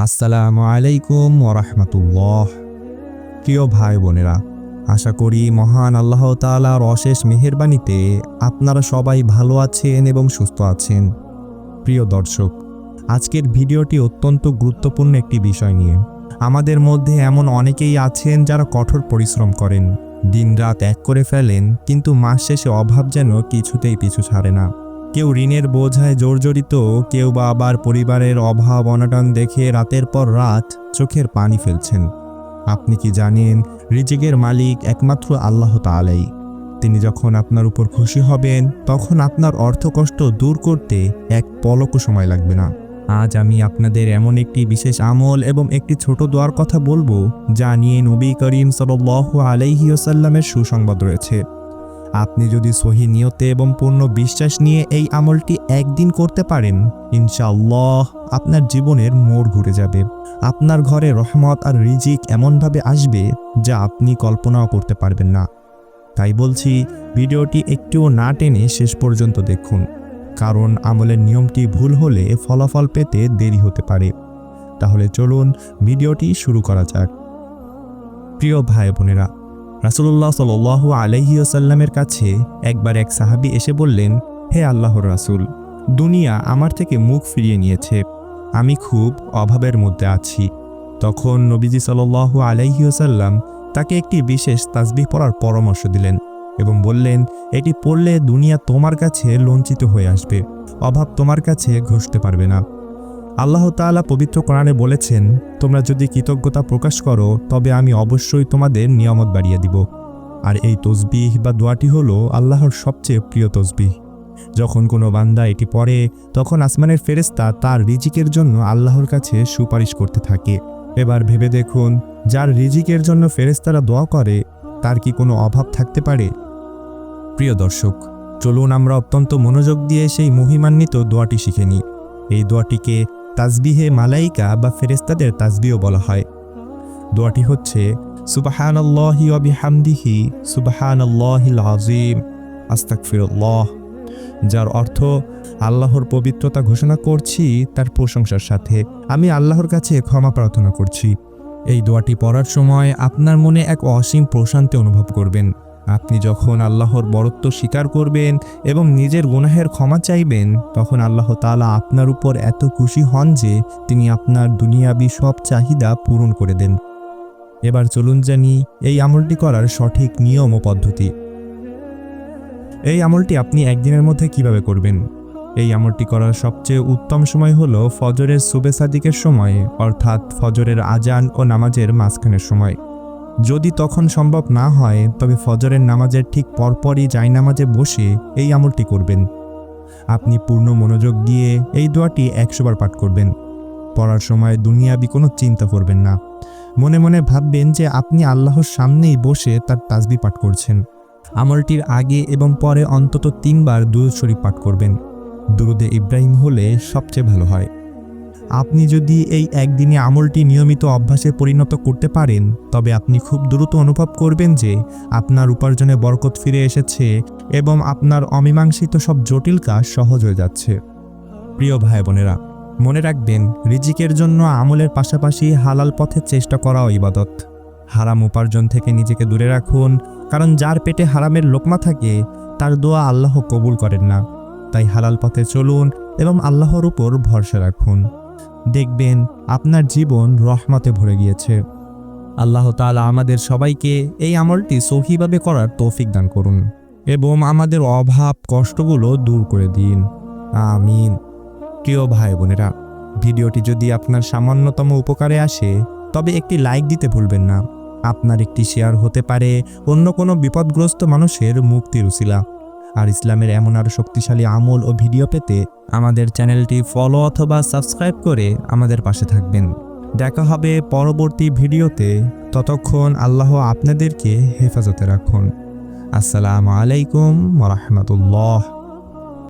আসসালামু আলাইকুম ওরহমতুল্লাহ। প্রিয় ভাই বোনেরা, আশা করি মহান আল্লাহ তাআলার অশেষ মেহেরবানিতে আপনারা সবাই ভালো আছেন এবং সুস্থ আছেন। প্রিয় দর্শক, আজকের ভিডিওটি অত্যন্ত গুরুত্বপূর্ণ একটি বিষয় নিয়ে। আমাদের মধ্যে এমন অনেকেই আছেন যারা কঠোর পরিশ্রম করেন, দিনরাত এক করে ফেলেন, কিন্তু মাস শেষে অভাব যেন কিছুতেই পিছু ছাড়ে না। কেউ ঋণের বোঝায় জর্জরিত, কেউ বা আবার পরিবারের অভাব অনটন দেখে রাতের পর রাত চোখের পানি ফেলছেন। আপনি কি জানেন, রিজিকের মালিক একমাত্র আল্লাহ তাআলাই। তিনি যখন আপনার উপর খুশি হবেন, তখন আপনার অর্থকষ্ট দূর করতে এক পলকও সময় লাগবে না। আজ আমি আপনাদের এমন একটি বিশেষ আমল এবং একটি ছোট দোয়ার কথা বলবো, যা নিয়ে নবী করিম সাল্লাল্লাহু আলাইহি ওয়াসাল্লামের সুসংবাদ রয়েছে। আপনি যদি সহি নিয়তে এবং পূর্ণ বিশ্বাস নিয়ে এই আমলটি একদিন করতে পারেন, ইনশাআল্লাহ আপনার জীবনের মোড় ঘুরে যাবে। আপনার ঘরে রহমত আর রিজিক এমনভাবে আসবে যা আপনি কল্পনাও করতে পারবেন না। তাই বলছি, ভিডিওটি একটুও না টেনে শেষ পর্যন্ত দেখুন, কারণ আমলের নিয়মটি ভুল হলে ফলাফল পেতে দেরি হতে পারে। তাহলে চলুন ভিডিওটি শুরু করা যাক। প্রিয় ভাই বোনেরা, রাসূলুল্লাহ সাল্লাল্লাহু আলাইহি ওয়াসাল্লামের কাছে একবার এক সাহাবী এসে বললেন, হে আল্লাহর রাসূল, দুনিয়া আমার থেকে মুখ ফিরিয়ে নিয়েছে, আমি খুব অভাবের মধ্যে আছি। তখন নবীজি সাল্লাল্লাহু আলাইহি ওয়াসাল্লাম তাকে একটি বিশেষ তাসবিহ পড়ার পরামর্শ দিলেন এবং বললেন, এটি পড়লে দুনিয়া তোমার কাছে লজ্জিত হয়ে আসবে, অভাব তোমার কাছে ঘষতে পারবে না। আল্লাহ তাআলা পবিত্র কোরআনে বলেছেন, তোমরা যদি কৃতজ্ঞতা প্রকাশ করো তবে আমি অবশ্যই তোমাদের নিয়ামত বাড়িয়ে দিব। আর এই তসবিহ বা দোয়াটি হলো আল্লাহর সবচেয়ে প্রিয় তসবিহ। যখন কোনো বান্দা এটি পড়ে, তখন আসমানের ফেরেশতা তার রিজিকের জন্য আল্লাহর কাছে সুপারিশ করতে থাকে। এবার ভেবে দেখুন, যার রিজিকের জন্য ফেরেশতারা দোয়া করে, তার কি কোনো অভাব থাকতে পারে? প্রিয় দর্শক, চলুন আমরা অত্যন্ত মনোযোগ দিয়ে সেই মহিমান্বিত দোয়াটি শিখে নিই। এই দোয়াটিকে তাসবিহে মালাইকা বা ফেরেশতাদের তাসবিহ বলা হয়। দোয়াটি হচ্ছে, সুবহানাল্লাহি ওয়া বিহামদিহি সুবহানাল্লাহিল আযীম আস্তাগফিরুল্লাহ, যার অর্থ, আল্লাহর পবিত্রতা ঘোষণা করছি তার প্রশংসার সাথে, আমি আল্লাহর কাছে ক্ষমা প্রার্থনা করছি। এই দোয়াটি পড়ার সময় আপনার মনে এক অসীম প্রশান্তি অনুভব করবেন। আপনি যখন আল্লাহর বরত্ব স্বীকার করবেন এবং নিজের গুনাহের ক্ষমা চাইবেন, তখন আল্লাহ তাআলা আপনার উপর এত খুশি হন যে তিনি আপনার দুনিয়াবি সব চাহিদা পূরণ করে দেন। এবার চলুন জানি এই আমলটি করার সঠিক নিয়ম ও পদ্ধতি। এই আমলটি আপনি একদিনের মধ্যে কিভাবে করবেন? এই আমলটি করার সবচেয়ে উত্তম সময় হলো ফজরের সুবে সাদিকের সময়, অর্থাৎ ফজরের আজান ও নামাজের মাঝখানের সময়। যদি তখন সম্ভব না হয়, তবে ফজরের নামাজের ঠিক পরপরই জায়নামাজে বসে এই আমলটি করবেন। আপনি পূর্ণ মনোযোগ দিয়ে এই দোয়াটি 100 বার পাঠ করবেন। পড়ার সময় দুনিয়াবি কোনো চিন্তা করবেন না। মনে মনে ভাববেন যে আপনি আল্লাহর সামনেই বসে তার তাসবিহ পাঠ করছেন। আমলটির আগে এবং পরে অন্তত 3 বার দুরূদ শরীফ পাঠ করবেন। দুরূদে ইব্রাহিম হলে সবচেয়ে ভালো হয়। আপনি যদি এই একদিনে আমলটি নিয়মিত অভ্যাসে পরিণত করতে পারেন, তবে আপনি খুব দ্রুত অনুভব করবেন যে আপনার উপার্জনে বরকত ফিরে এসেছে এবং আপনার অমীমাংসিত সব জটিল কাজ সহজ হয়ে যাচ্ছে। প্রিয় ভাই বোনেরা, মনে রাখবেন, রিজিকের জন্য আমলের পাশাপাশি হালাল পথে চেষ্টা করাও ইবাদত। হারাম উপার্জন থেকে নিজেকে দূরে রাখুন, কারণ যার পেটে হারামের লোকমা থাকে তার দোয়া আল্লাহ কবুল করেন না। তাই হালাল পথে চলুন এবং আল্লাহর উপর ভরসা রাখুন। দেখবেন আপনার জীবন রহমতে ভরে গিয়েছে। আল্লাহ তাআলা আমাদের সবাইকে এই আমলটি সহিভাবে করার তৌফিক দান করুন এবং আমাদের অভাব কষ্টগুলো দূর করে দিন, আমিন। প্রিয় ভাই বোনেরা, ভিডিওটি যদি আপনার সামান্যতম উপকারে আসে, তবে একটি লাইক দিতে ভুলবেন না। আপনার একটি শেয়ার হতে পারে অন্য কোনো বিপদগ্রস্ত মানুষের মুক্তির উসিলা। আর ইসলামের এমন আরও শক্তিশালী আমল ও ভিডিও পেতে আমাদের চ্যানেলটি ফলো অথবা সাবস্ক্রাইব করে আমাদের পাশে থাকবেন। দেখা হবে পরবর্তী ভিডিওতে। ততক্ষণ আল্লাহ আপনাদেরকে হেফাজতে রাখুন। আসসালামু আলাইকুম ওয়া রাহমাতুল্লাহ।